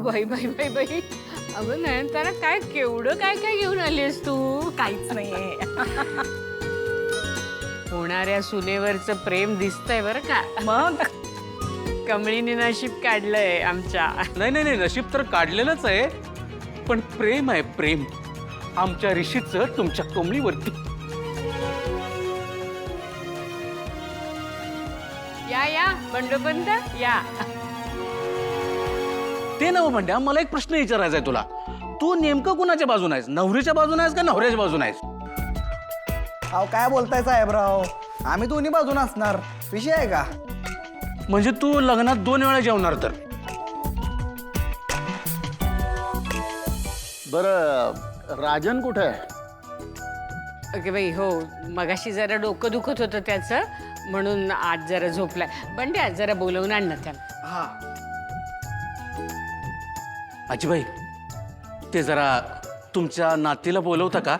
बाई बाई बाई बाई, अगं नयनतारा काय केवढं काय काय घेऊन आलीस तू? काहीच नाहीये. होणाऱ्या सुनेवरचं प्रेम दिसतंय बरं का. मग कमळीने नशीब काढलंय आमच्या. नाही नाही नाही, नशीब तर काढलेलंच आहे, पण प्रेम आहे प्रेम आमच्या ऋषीचं तुमच्या कमळीवरती. या बंडोबंद या. ते नव म्हणत्या, मला एक प्रश्न विचारायचा आहे तुला. तू नेमकं कुणाच्या बाजून आहेस? नवरीच्या बाजून आहेस का नवऱ्याच्या बाजून आहेस? अहो काय बोलताय साहेबराव, आम्ही दोन्ही बाजून असणार, विषय आहे का? म्हणजे तू लग्नात 2 वेळा जेवणार तर? बरं, राजन कुठे आहे? ओके बाई, हो मगाशी जरा डोकं दुखत होतं त्याचं, म्हणून आज जरा झोपलाय. बंड्या जरा बोलवून आण ना त्याला. हा आजीबाई, ते जरा तुमच्या नातीला बोलवता का?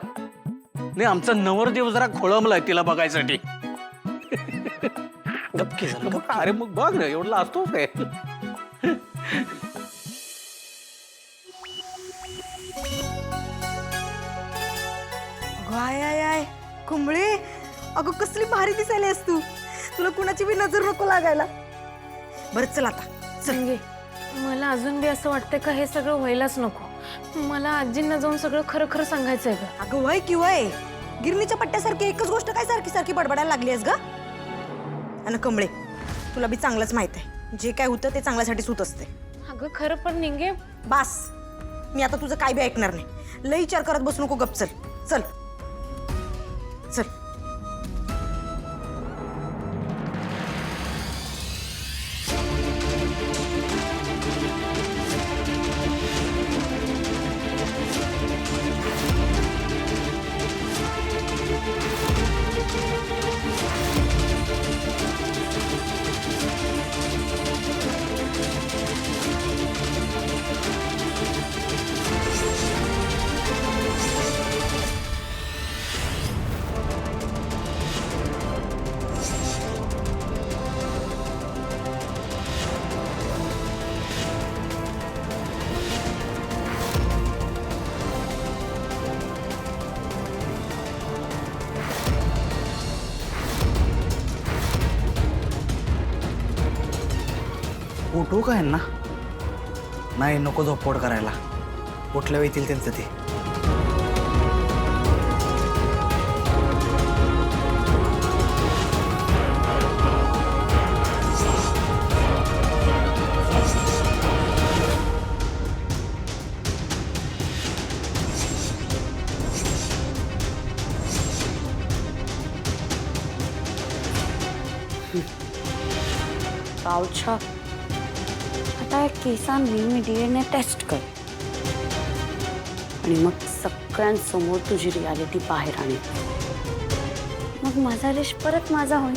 नाही, आमचा नवरदेव जरा खोळंबलाय तिला बघायसाठी. गप्पी झालं. अरे मग बघ ना, एवढं असतोच काय. आय आय आय कुंबळे, अगं कसली भारी दिसायली आहेस तू. तुला कुणाची बी नजर नको लागायला. बरं चल आता चल. संगे, मला अजून बी असं वाटतं का हे सगळं व्हायलाच नको. मला आजींना जाऊन सगळं खरं खरं सांगायचंय ग. अगं वय की वय, गिरणीच्या पट्ट्यासारखी एकच गोष्ट काय सारखी सारखी बडबडायला लागली आहेस ग. आणि कमळे, तुला बी चांगलंच माहित आहे, जे काय होतं ते चांगल्यासाठीच होत असते. अगं खरं पण निंगे, बास, मी आता तुझं काय बी ऐकणार नाही. लई विचार करत बसू नको, गप चल चल चल. उठू काय ना? नाही, नको झोपवड करायला. उठल्या येतील त्यांचं ते. पावछा, आता या केसांनी मी DNA टेस्ट कर आणि मग सगळ्यांसमोर तुझी रियालिटी बाहेर आणेल. मग माझा रेश परत माझा होईल.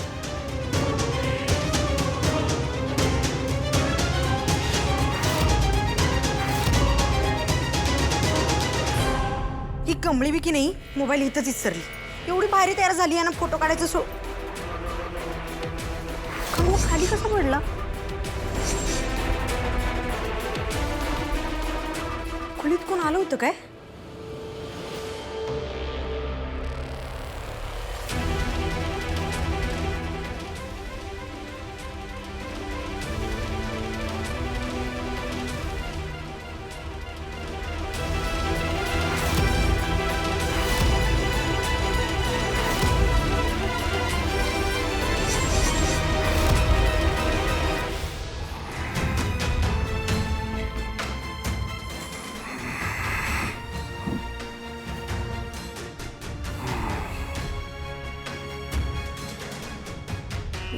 ही कमळी बी की नाही, मोबाईल इथंच विसरली. एवढी भारी तयार झाली आहे ना, फोटो काढायचं खाली कसा पडला? खोलीत कोण आलं होतं काय?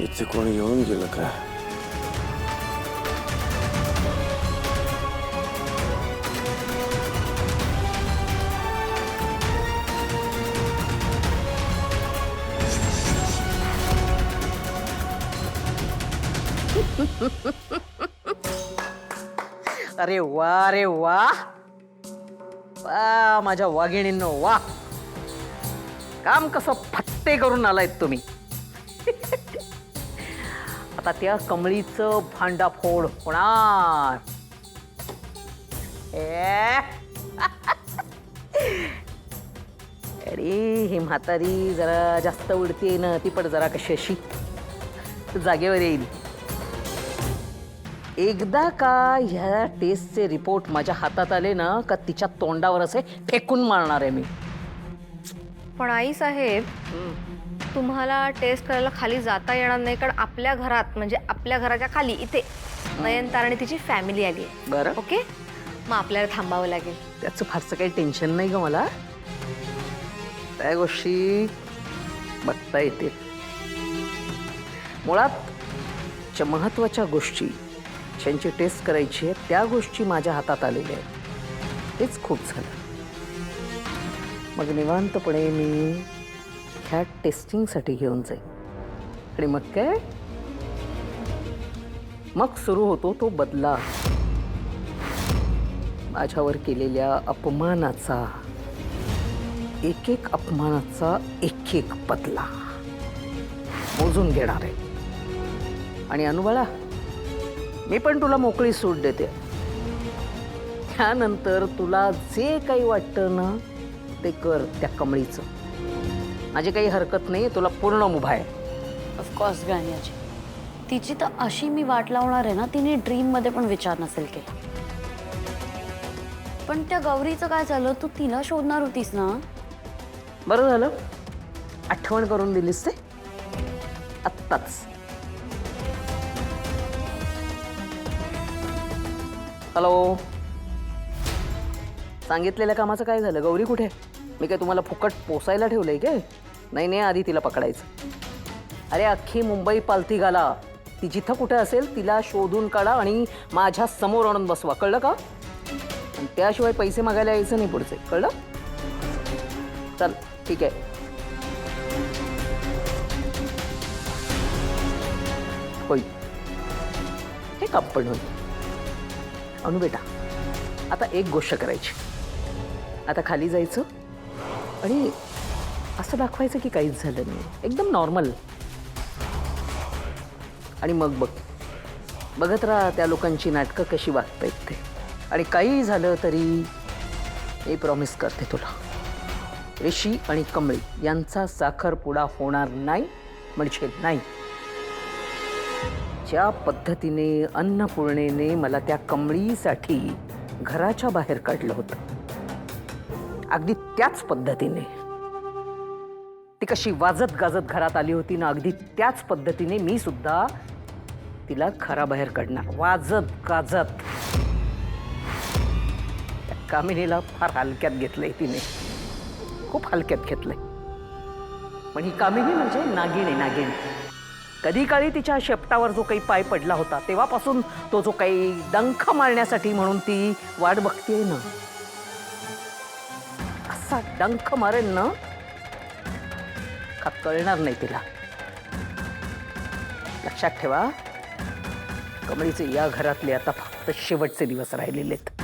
इथे कोणी येऊन गेलं का? अरे वा रे वा वा, माझ्या वाघिणींनो वा. काम कसं फत्ते करून आलायत तुम्ही. आता त्या कमळीचं भांडाफोड होणार. अरे ही म्हातारी जरा जास्त उडतीये ना, ती पण जरा कशी अशी जागेवर येईल. एकदा का ह्या टेस्टचे रिपोर्ट माझ्या हातात आले ना का तिच्या तोंडावर असे फेकून मारणार आहे मी. पण आई साहेब तुम्हाला टेस्ट करायला खाली जाता येणार नाही, कारण आपल्या घरात म्हणजे आपल्या घराच्या खाली इथे नयनतारा आणि तिची फॅमिली आली आहे. बरं, ओके, मग आपल्याला थांबावं लागेल. त्याचं फारसं काही टेन्शन नाही ग मला. त्या गोष्टी बघता येतील. मुळात ज्या महत्त्वाच्या गोष्टी ज्यांची टेस्ट करायची आहे त्या गोष्टी माझ्या हातात आलेल्या आहेत. तेच खूप झालं. मग निवांतपणे मी ह्या टेस्टिंगसाठी घेऊन जाईन आणि मग काय, मग सुरू होतो तो बदला. माझ्यावर केलेल्या अपमानाचा, एक एक अपमानाचा एक एक बदला मोजून घेणार आहे. आणि अनुबाळा, मी पण तुला मोकळी सूट देते. त्यानंतर तुला जे काही वाटतं ना ते कर त्या कमळीचं. माझी काही हरकत नाही, तुला पूर्ण मुभा आहे. ऑफकोर्स गाण्याची तिची तर अशी मी वाट लावणार आहे ना, तिने ड्रीममध्ये पण विचार नसेल केला. पण त्या गौरीचं काय झालं, तू तिला शोधणार होतीस ना. बरं झालं आठवण करून दिलीस ते आत्ताच. हॅलो, सांगितलेल्या कामाचं काय झालं? गौरी कुठे? मी काय तुम्हाला फुकट पोसायला ठेवलंय काय? नाही नाही, आधी तिला पकडायचं. अरे अख्खी मुंबई पालथी घाला, ती जिथं कुठे असेल तिला शोधून काढा आणि माझ्या समोर आणून बसवा. कळलं का? आणि त्याशिवाय पैसे मागायला यायचं नाही पुढचे. कळलं? चल ठीक आहे. होईल, हे काम पण होईल. अनु बेटा, आता एक गोष्ट करायची. आता खाली जायचं आणि असं दाखवायचं की काहीच झालं नाही, एकदम नॉर्मल. आणि मग बघत राहा त्या लोकांची नाटकं कशी वागतायत ते. आणि काही झालं तरी मी प्रॉमिस करते तुला, ऋषी आणि कमळी यांचा साखरपुडा होणार नाही म्हणजे नाही. ज्या पद्धतीने अन्नपूर्णेने मला त्या कमळीसाठी घराच्या बाहेर काढलं होतं, अगदी त्याच पद्धतीने ती कशी वाजत गाजत घरात आली होती ना, अगदी त्याच पद्धतीने मी सुद्धा तिला घराबाहेर काढणार वाजत गाजत. त्या कामिनीला फार हलक्यात घेतलंय तिने, खूप हलक्यात घेतलंय. पण ही कामिनी म्हणजे नागिण आहे, नागिण. कधी काळी तिच्या शेपटावर जो काही पाय पडला होता तेव्हापासून तो जो काही डंख मारण्यासाठी म्हणून ती वाट बघतेय ना, असा डंख मारेल ना का कळणार नाही तिला. लक्षात ठेवा, कमळीचे या घरातले आता फक्त शेवटचे दिवस राहिलेले आहेत.